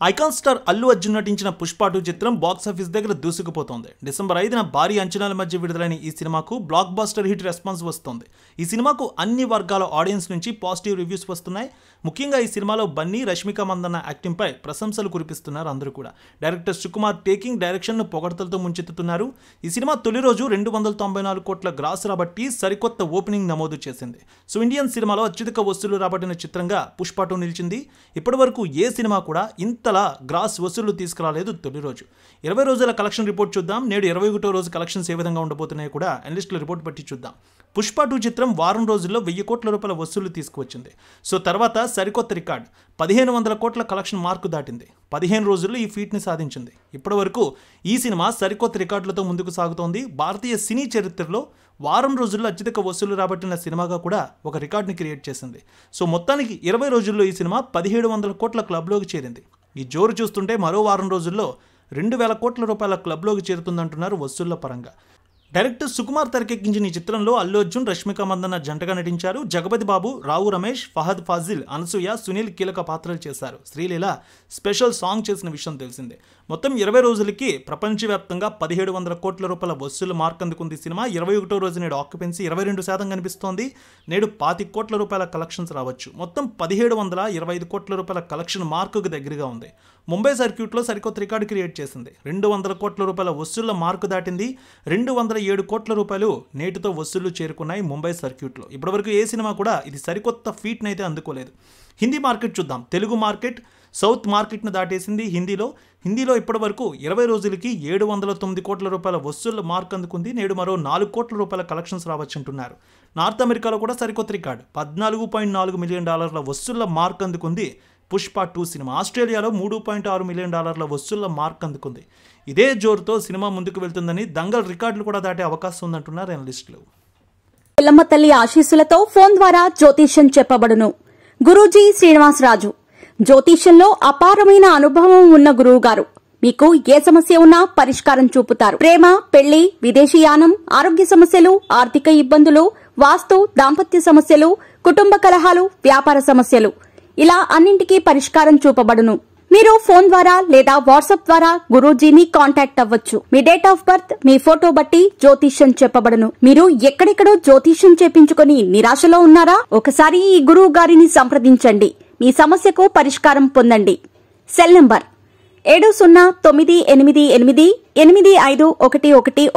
Icon star Allu Arjun నటించిన పుష్ప 2 చిత్రం box office దగ్గర దూసుకుపోతోంది. డిసెంబర్ 5న భారీ అంచనాల మధ్య విడుదలైన ఈ సినిమాకు బ్లాక్ బస్టర్ హిట్ రెస్పాన్స్ వస్తోంది. ఈ సినిమాకు అన్ని వర్గాల ఆడియన్స్ నుంచి పాజిటివ్ రివ్యూస్ వస్తున్నాయి. ముఖ్యంగా ఈ సినిమాలో బన్నీ, రష్మిక మందన్న యాక్టింగ్ పై ప్రశంసలు కురిపిస్తున్నారు అందరూ కూడా. డైరెక్టర్ సుకుమార్ టేకింగ్ డైరెక్షన్ ను పొగడ్తలతో ముంచెత్తుతున్నారు. ఈ సినిమా తొలి రోజు 294 కోట్ల గ్రాస్ రాబట్టి సరికొత్త ఓపెనింగ్ నమోదు చేసింది. సో ఇండియన్ సినిమాలో అత్యధిక వసూలు రాబట్టిన చిత్రంగా పుష్ప 2 నిలిచింది. ఇప్పటివరకు ఏ సినిమా కూడా ఇంతలా గ్రాస్ వసూళ్లు తీసుకురాలేదు తొలి రోజు. 20 రోజుల కలెక్షన్ రిపోర్ట్ చూద్దాం. నేడు 21వ రోజు కలెక్షన్స్ ఏ విధంగా ఉండబోతున్నాయో కూడా అనలిస్టుల రిపోర్ట్ బట్టి చూద్దాం. పుష్ప 2 చిత్రం వారం రోజుల్లో 1000 కోట్ల రూపాయల వసూళ్లు తీసుకువచ్చింది. సో తర్వాత సరికొత్త రికార్డ్ 1500 కోట్ల కలెక్షన్ మార్కు దాటింది. 15 రోజుల్లో ఈ ఫీట్ని సాధించింది. ఇప్పటివరకు ఈ సినిమా సరికొత్త రికార్డులతో ముందుకు సాగుతోంది. భారతీయ సినీ చరిత్రలో వారం రోజుల్లో అత్యధిక వసూలు రాబట్టిన సినిమాగా కూడా ఒక రికార్డుని క్రియేట్ చేసింది. సో మొత్తానికి 20 రోజుల్లో ఈ సినిమా 1700 కోట్ల క్లబ్లోకి చేరింది. ఈ జోరు చూస్తుంటే మరో వారం రోజుల్లో 2000 కోట్ల రూపాయల క్లబ్లోకి చేరుతుందంటున్నారు వసూళ్ల పరంగా. డైరెక్టర్ సుకుమార్ తెరకెక్కించిన ఈ చిత్రంలో అల్లు అర్జున్, రష్మిక మందన్న జంటగా నటించారు. జగపతి బాబు, రావు రమేష్, ఫహద్ ఫాజిల్, అనసూయ, సునీల్ కీలక పాత్రలు చేశారు. శ్రీలీల స్పెషల్ సాంగ్ చేసిన విషయం తెలిసిందే. మొత్తం 20 రోజులకి ప్రపంచవ్యాప్తంగా 1700 కోట్ల రూపాయల వసూలు మార్క్ అందుకుంది సినిమా. 21వ రోజు నేడు ఆక్యుపెన్సీ 22% కనిపిస్తోంది. నేడు 25 కోట్ల రూపాయల కలెక్షన్స్ రావచ్చు. మొత్తం 1725 కోట్ల రూపాయల కలెక్షన్ మార్కుకు దగ్గరగా ఉంది. ముంబై సర్క్యూట్లో సరికొత్త రికార్డు క్రియేట్ చేసింది. 200 కోట్ల రూపాయల వసూళ్ల మార్కు దాటింది. 207 కోట్ల రూపాయలు నేటితో వసూళ్లు చేరుకున్నాయి ముంబై సర్క్యూట్లో. ఇప్పటివరకు ఏ సినిమా కూడా ఇది సరికొత్త ఫీట్ని అయితే అందుకోలేదు. హిందీ మార్కెట్ చూద్దాం. తెలుగు మార్కెట్ సౌత్ మార్కెట్ను దాటేసింది. హిందీలో ఇప్పటివరకు 20 రోజులకి 709 కోట్ల రూపాయల వసూళ్ల మార్క్ అందుకుంది. నేడు మరో 4 కోట్ల రూపాయల కలెక్షన్స్ రావచ్చుంటున్నారు. నార్త్ అమెరికాలో కూడా సరికొత్త రికార్డు $14.4 మిలియన్ వసూళ్ల మార్క్ అందుకుంది పుష్ప 2 సినిమా. ఆస్ట్రేలియాలో $3.6 మిలియన్ వసూళ్ల మార్క్ అందుకుంది. ఇదే జోరుతో సినిమా ముందుకు వెళ్తుందని దంగల్ రికార్డులు కూడా దాటే అవకాశం ఉందంటున్నారు అనలిస్టులు. ఎల్లమ్మ తల్లి ఆశీస్సులతో ఫోన్ ద్వారా జ్యోతిష్యం చెప్పబడును. గురూజీ శ్రీనివాసరాజు జ్యోతిష్యంలో అపారమైన అనుభవం ఉన్న గురువు గారు మీకు ఏ సమస్య ఉన్నా పరిష్కారం చూపుతారు. ప్రేమ, పెళ్లి, విదేశీయానం, ఆరోగ్య సమస్యలు, ఆర్థిక ఇబ్బందులు, వాస్తు, దాంపత్య సమస్యలు, కుటుంబ కలహాలు, వ్యాపార సమస్యలు ఇలా అన్నింటికీ పరిష్కారం చూపబడును. మీరు ఫోన్ ద్వారా లేదా వాట్సాప్ ద్వారా గురూజీని కాంటాక్ట్ అవ్వచ్చు. మీ డేట్ ఆఫ్ బర్త్, మీ ఫోటో బట్టి జ్యోతిష్యం చెప్పబడును. మీరు ఎక్కడెక్కడో జ్యోతిష్యం చేపించుకుని నిరాశలో ఉన్నారా? ఒకసారి ఈ గురువు గారిని సంప్రదించండి. మీ సమస్యకు పరిష్కారం పొందండి. Cell number 7098888511